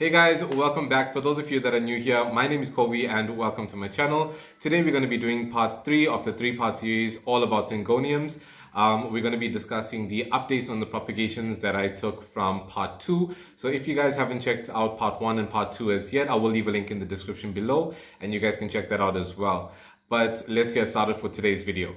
Hey guys, welcome back. For those of you that are new here, my name is Kobe and welcome to my channel. Today we're going to be doing part 3 of the 3-part series all about syngoniums. We're going to be discussing the updates on the propagations that I took from part 2. So if you guys haven't checked out part 1 and part 2 as yet, I will leave a link in the description below and you guys can check that out as well. But let's get started for today's video.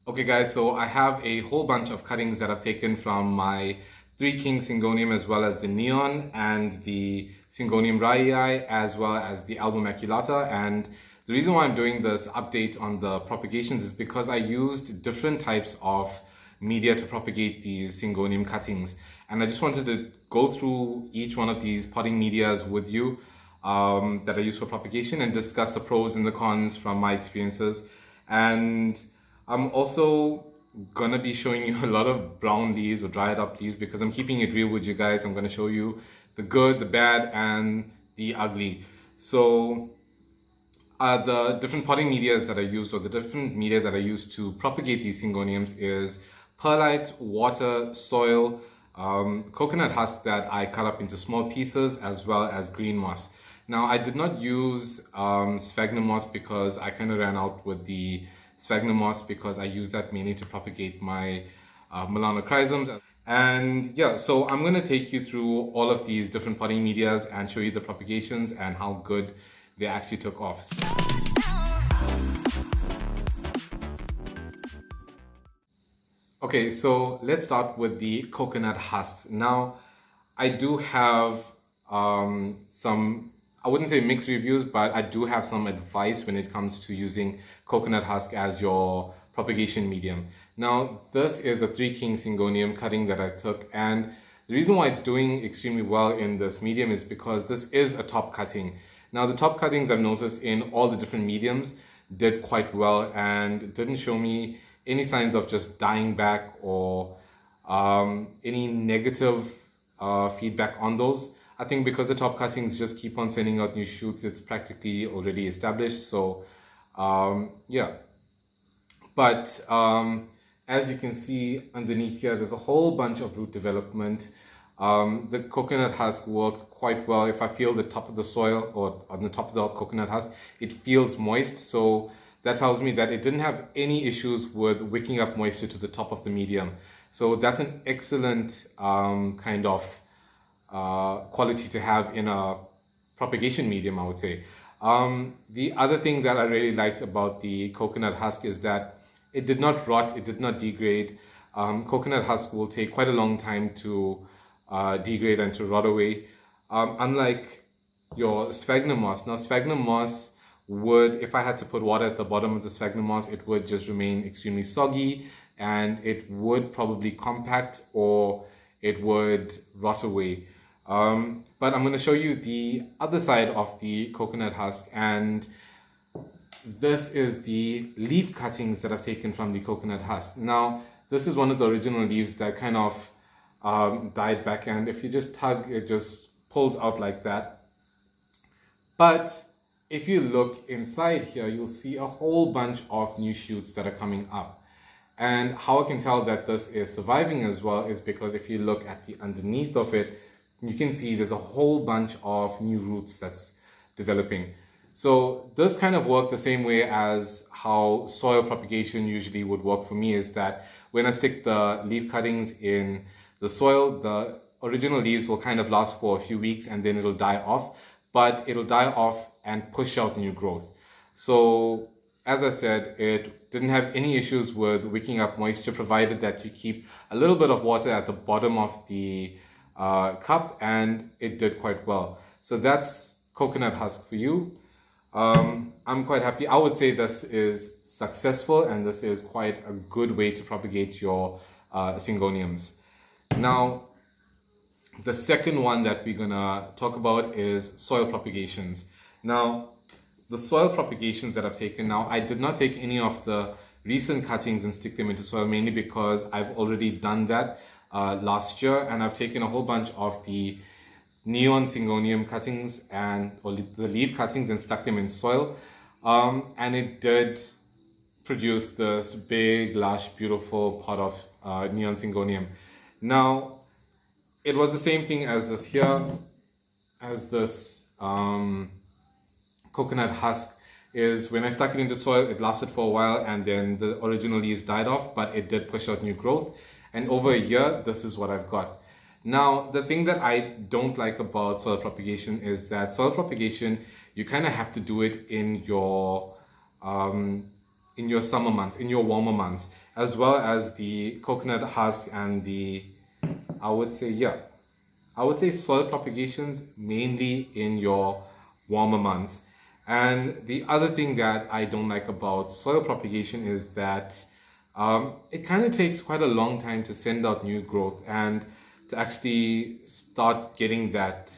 Okay guys, so I have a whole bunch of cuttings that I've taken from my 3-king syngonium as well as the neon and the Syngonium raii as well as the alba maculata. And the reason why I'm doing this update on the propagations is because I used different types of media to propagate these syngonium cuttings. And I just wanted to go through each one of these potting medias with you that I use for propagation and discuss the pros and the cons from my experiences. And I'm also gonna be showing you a lot of brown leaves or dried up leaves because I'm keeping it real with you guys. I'm gonna show you the good, the bad, and the ugly. So the different potting medias that I used, or the different media that I used to propagate these syngoniums, is perlite, water, soil, coconut husk that I cut up into small pieces, as well as green moss. Now I did not use sphagnum moss because I kind of ran out with the sphagnum moss because I use that mainly to propagate my melanochrysums. And yeah, so I'm going to take you through all of these different potting medias and show you the propagations and how good they actually took off. Okay, so let's start with the coconut husks. Now, I do have some, I wouldn't say mixed reviews, but I do have some advice when it comes to using coconut husk as your propagation medium. Now, this is a 3-king syngonium cutting that I took, and the reason why it's doing extremely well in this medium is because this is a top cutting. Now, the top cuttings I've noticed in all the different mediums did quite well and didn't show me any signs of just dying back or any negative feedback on those. I think because the top cuttings just keep on sending out new shoots, it's practically already established. So yeah, but as you can see underneath here, there's a whole bunch of root development. The coconut husk worked quite well. If I feel the top of the soil or on the top of the coconut husk, it feels moist. So that tells me that it didn't have any issues with wicking up moisture to the top of the medium. So that's an excellent kind of quality to have in a propagation medium, I would say. The other thing that I really liked about the coconut husk is that it did not rot, it did not degrade. Coconut husk will take quite a long time to degrade and to rot away, unlike your sphagnum moss. Now, sphagnum moss would, if I had to put water at the bottom of the sphagnum moss, it would just remain extremely soggy and it would probably compact or it would rot away. But I'm going to show you the other side of the coconut husk, and this is the leaf cuttings that I've taken from the coconut husk. Now, this is one of the original leaves that kind of died back, and if you just tug, it just pulls out like that. But if you look inside here, you'll see a whole bunch of new shoots that are coming up. And how I can tell that this is surviving as well is because if you look at the underneath of it, you can see there's a whole bunch of new roots that's developing. So this kind of worked the same way as how soil propagation usually would work for me, is that when I stick the leaf cuttings in the soil, the original leaves will kind of last for a few weeks and then it'll die off, but it'll die off and push out new growth. So as I said, it didn't have any issues with wicking up moisture, provided that you keep a little bit of water at the bottom of the cup, and it did quite well. So that's coconut husk for you. I'm quite happy. I would say this is successful and this is quite a good way to propagate your syngoniums. Now, the second one that we're gonna talk about is soil propagations. Now, the soil propagations that I've taken now, I did not take any of the recent cuttings and stick them into soil, mainly because I've already done that last year, and I've taken a whole bunch of the neon syngonium cuttings or the leaf cuttings and stuck them in soil, and it did produce this big, lush, beautiful pot of neon syngonium. Now, it was the same thing as this here, as this coconut husk. Is when I stuck it into soil, it lasted for a while and then the original leaves died off, but it did push out new growth. And over a year, this is what I've got. Now, the thing that I don't like about soil propagation is that soil propagation, you kind of have to do it in your summer months, in your warmer months, as well as the coconut husk and the, I would say soil propagations mainly in your warmer months. And the other thing that I don't like about soil propagation is that it kind of takes quite a long time to send out new growth and to actually start getting that,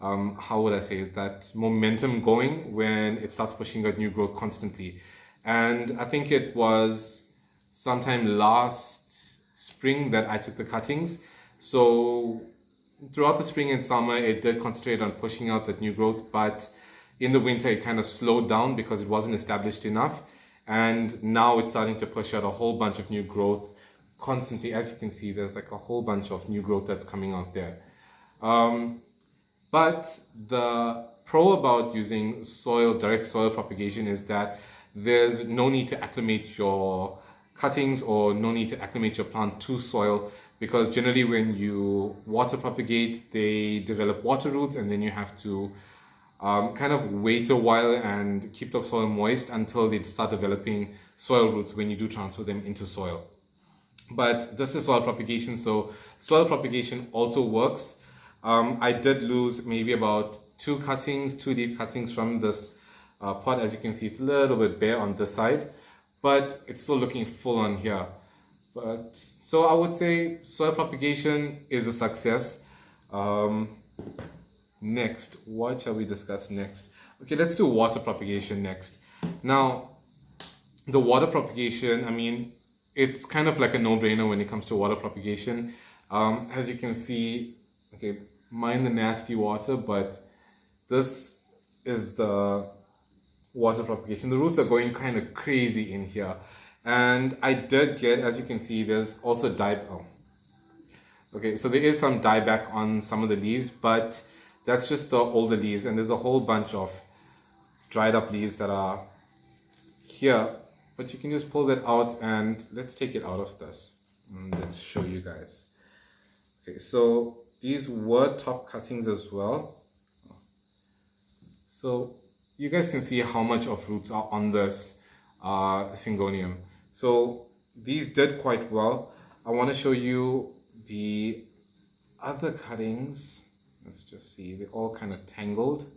how would I say it, that momentum going when it starts pushing out new growth constantly. And I think it was sometime last spring that I took the cuttings. So throughout the spring and summer, it did concentrate on pushing out that new growth, but in the winter, it kind of slowed down because it wasn't established enough. And now it's starting to push out a whole bunch of new growth constantly. As you can see, there's like a whole bunch of new growth that's coming out there. But the pro about using direct soil propagation is that there's no need to acclimate your cuttings or no need to acclimate your plant to soil, because generally when you water propagate, they develop water roots and then you have to kind of wait a while and keep the soil moist until they start developing soil roots when you do transfer them into soil. But this is soil propagation, so soil propagation also works. I did lose maybe about two leaf cuttings from this pot. As you can see, it's a little bit bare on this side, but it's still looking full on here. But so I would say soil propagation is a success. Next, what shall we discuss next? Okay, let's do water propagation next. Now, the water propagation, I mean, it's kind of like a no-brainer when it comes to water propagation. As you can see, okay, mind the nasty water, but this is the water propagation. The roots are going kind of crazy in here. And I did get, as you can see, there's also dieback. Okay, so there is some dieback on some of the leaves, but that's just the older leaves, and there's a whole bunch of dried up leaves that are here, but you can just pull that out, and let's take it out of this and let's show you guys. Okay, so these were top cuttings as well. So you guys can see how much of roots are on this Syngonium. So these did quite well. I want to show you the other cuttings. Let's just see, they're all kind of tangled.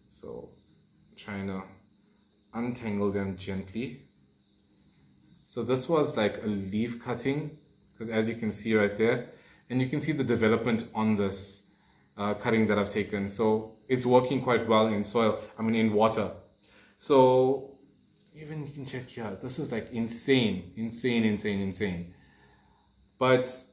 So trying to untangle them gently. So this was like a leaf cutting, because as you can see right there, and you can see the development on this cutting that I've taken. So it's working quite well in soil, in water. So even you can check here, this is like insane. But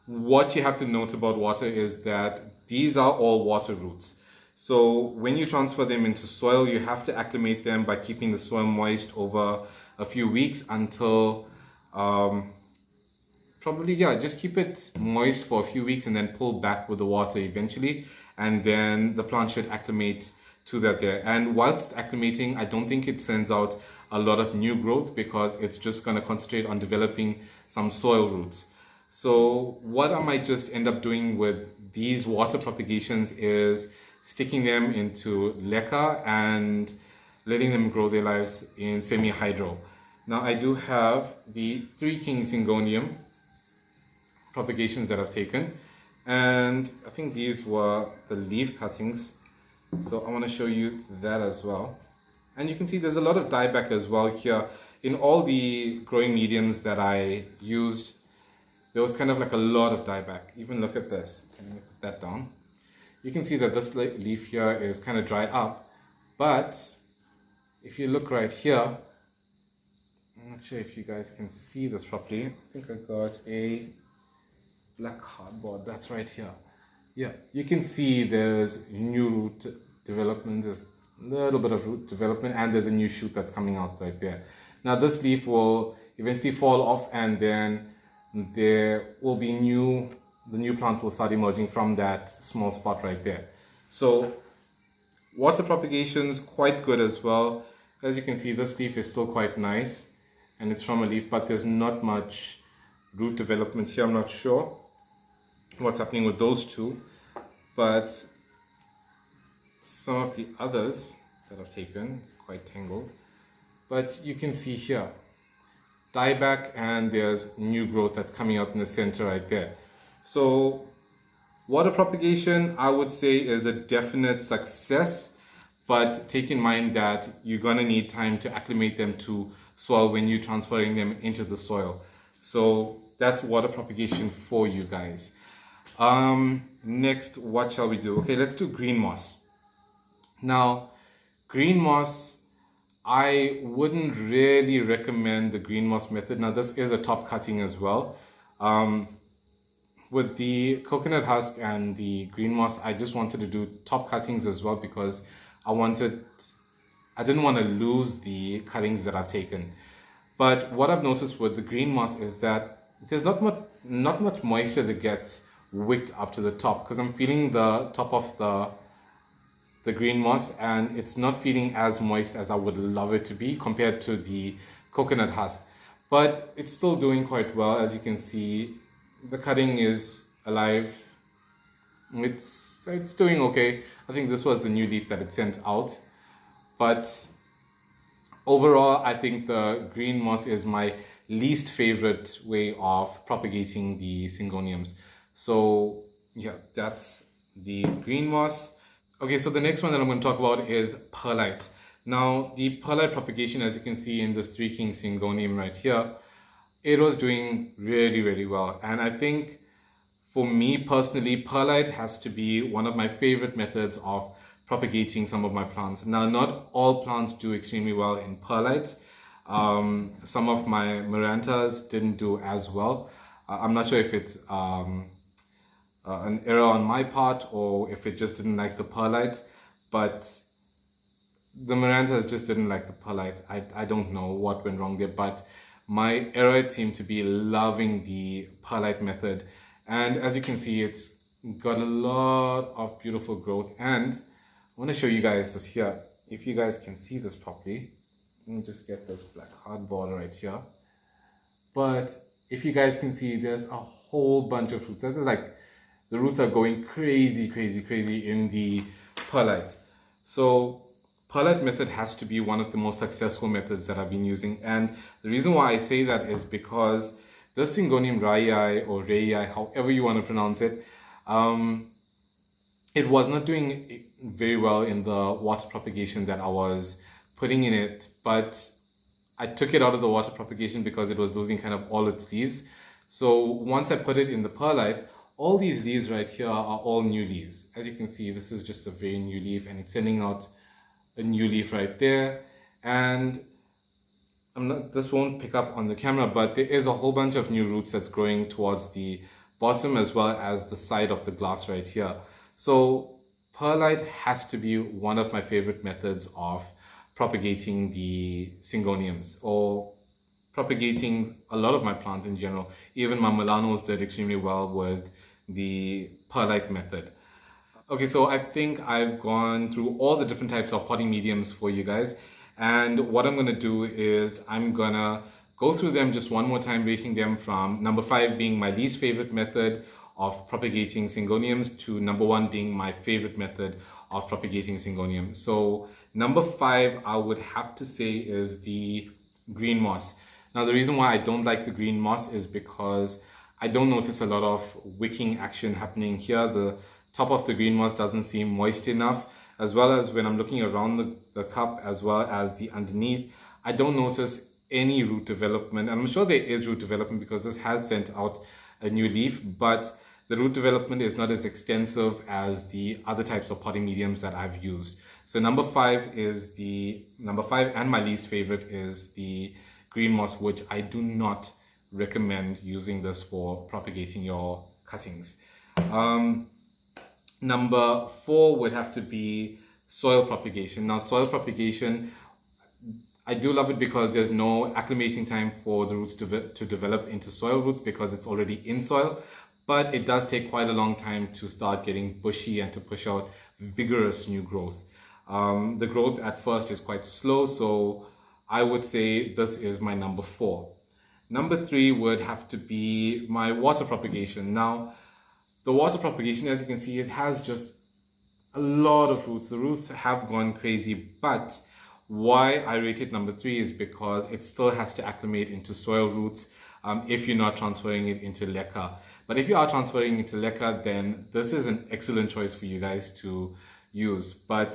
what you have to note about water is that these are all water roots. So when you transfer them into soil, you have to acclimate them by keeping the soil moist over a few weeks until just keep it moist for a few weeks and then pull back with the water eventually, and then the plant should acclimate to that there. And whilst acclimating, I don't think it sends out a lot of new growth because it's just going to concentrate on developing some soil roots. So what I might just end up doing with these water propagations is sticking them into leca and letting them grow their lives in semi-hydro. Now I do have the 3 King Syngonium propagations that I've taken, and I think these were the leaf cuttings. So I want to show you that as well. And you can see there's a lot of dieback as well here. In all the growing mediums that I used, there was kind of like a lot of dieback. Even look at this. Can you put that down? You can see that this leaf here is kind of dried up. But if you look right here, I'm not sure if you guys can see this properly. I think I got a black cardboard. That's right here. Yeah, you can see there's new root development. There's a little bit of root development, and there's a new shoot that's coming out right there. Now this leaf will eventually fall off, and then there will be new the new plant will start emerging from that small spot right there. So water propagation is quite good as well. As you can see, this leaf is still quite nice and it's from a leaf, but there's not much root development here. I'm not sure what's happening with those two, but some of the others that I've taken, it's quite tangled, but you can see here, dieback, and there's new growth that's coming out in the center right there. So water propagation, I would say, is a definite success, but take in mind that you're gonna need time to acclimate them to soil when you're transferring them into the soil. So that's water propagation for you guys. Next, what shall we do? Okay, let's do green moss. Now, green moss, I wouldn't really recommend the green moss method. Now, this is a top cutting as well. With the coconut husk and the green moss, I just wanted to do top cuttings as well because I didn't want to lose the cuttings that I've taken. But what I've noticed with the green moss is that there's not much moisture that gets wicked up to the top, because I'm feeling the top of the green moss and it's not feeling as moist as I would love it to be compared to the coconut husk. But it's still doing quite well. As you can see, the cutting is alive. It's doing okay. I think this was the new leaf that it sent out. But overall, I think the green moss is my least favorite way of propagating the syngoniums. So yeah, that's the green moss. Okay, so the next one that I'm going to talk about is perlite. Now, the perlite propagation, as you can see in this Three King Syngonium right here, it was doing really, really well. And I think for me personally, perlite has to be one of my favorite methods of propagating some of my plants. Now, not all plants do extremely well in perlite. Some of my marantas didn't do as well. I'm not sure if it's an error on my part or if it just didn't like the perlite, but the marantas just didn't like the perlite. I don't know what went wrong there, but my aeroids seem to be loving the perlite method. And as you can see, it's got a lot of beautiful growth. And I want to show you guys this here. If you guys can see this properly, let me just get this black cardboard right here. But if you guys can see, there's a whole bunch of roots. That's like the roots are going crazy, crazy, crazy in the perlite. So perlite method has to be one of the most successful methods that I've been using. And the reason why I say that is because the Syngonium raii or raii, however you want to pronounce it, it was not doing very well in the water propagation that I was putting in it, but I took it out of the water propagation because it was losing kind of all its leaves. So once I put it in the perlite, all these leaves right here are all new leaves. As you can see, this is just a very new leaf and it's sending out a new leaf right there. And this won't pick up on the camera, but there is a whole bunch of new roots that's growing towards the bottom as well as the side of the glass right here. So perlite has to be one of my favorite methods of propagating the syngoniums, or propagating a lot of my plants in general. Even my Milanos did extremely well with the perlite method. Okay, so I think I've gone through all the different types of potting mediums for you guys. And what I'm gonna do is I'm gonna go through them just one more time, rating them from number 5 being my least favorite method of propagating syngoniums to number 1 being my favorite method of propagating syngoniums. So number 5, I would have to say, is the green moss. Now, the reason why I don't like the green moss is because I don't notice a lot of wicking action happening here. The top of the green moss doesn't seem moist enough, as well as when I'm looking around the cup as well as the underneath, I don't notice any root development. And I'm sure there is root development because this has sent out a new leaf, but the root development is not as extensive as the other types of potting mediums that I've used. So number 5 and my least favorite is the green moss, which I do not recommend using this for propagating your cuttings. Number 4 would have to be soil propagation. Now, soil propagation, I do love it because there's no acclimating time for the roots to develop into soil roots because it's already in soil. but it does take quite a long time to start getting bushy and to push out vigorous new growth. The growth at first is quite slow, so I would say this is my number 4. Number 3 would have to be my water propagation. Now, the water propagation, as you can see, it has just a lot of roots. The roots have gone crazy, but why I rate it number 3 is because it still has to acclimate into soil roots if you're not transferring it into leca. But if you are transferring it into leca, then this is an excellent choice for you guys to use, but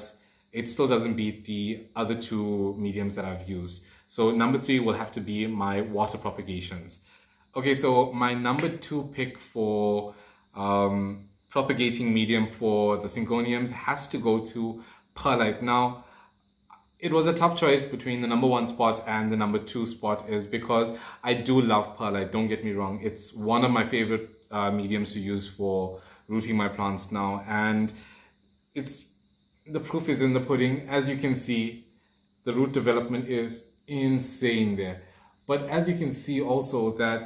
it still doesn't beat the other 2 mediums that I've used. So number 3 will have to be my water propagations. Okay, so my number 2 pick for propagating medium for the syngoniums has to go to perlite. Now, it was a tough choice between the number 1 spot and the number 2 spot, is because I do love perlite, don't get me wrong. It's one of my favorite mediums to use for rooting my plants now, and the proof is in the pudding. As you can see, the root development is insane there. But as you can see also that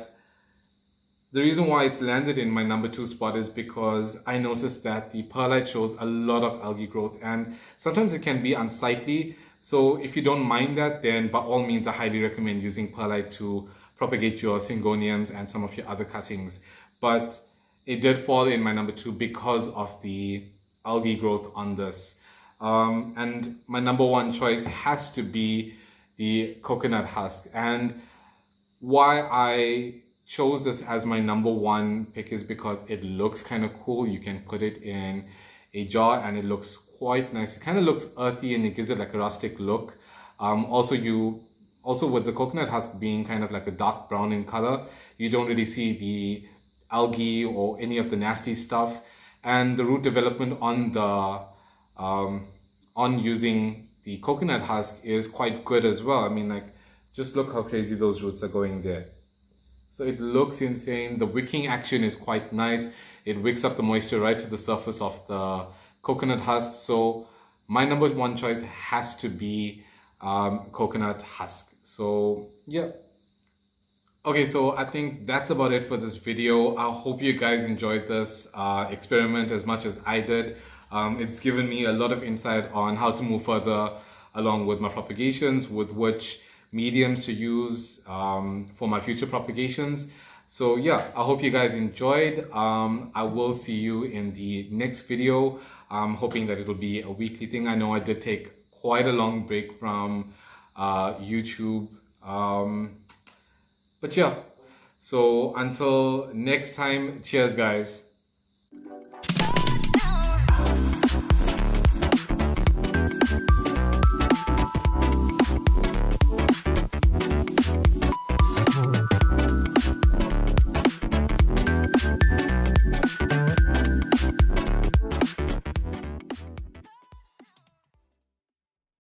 the reason why it's landed in my number 2 spot is because I noticed that the perlite shows a lot of algae growth, and sometimes it can be unsightly. So if you don't mind that, then by all means I highly recommend using perlite to propagate your syngoniums and some of your other cuttings. But it did fall in my number 2 because of the algae growth on this. And my number 1 choice has to be the coconut husk. And why I chose this as my number 1 pick is because it looks kind of cool. You can put it in a jar and it looks quite nice. It kind of looks earthy and it gives it like a rustic look. Also with the coconut husk being kind of like a dark brown in color, you don't really see the algae or any of the nasty stuff. And the root development on the on using the coconut husk is quite good as well. I mean, like, just look how crazy those roots are going there. So it looks insane. The wicking action is quite nice. It wicks up the moisture right to the surface of the coconut husk. So my number 1 choice has to be coconut husk. So yeah. Okay, so I think that's about it for this video. I hope you guys enjoyed this experiment as much as I did. It's given me a lot of insight on how to move further along with my propagations, with which mediums to use for my future propagations. So yeah, I hope you guys enjoyed. I will see you in the next video. I'm hoping that it'll be a weekly thing. I know I did take quite a long break from YouTube. But yeah, so until next time, cheers guys.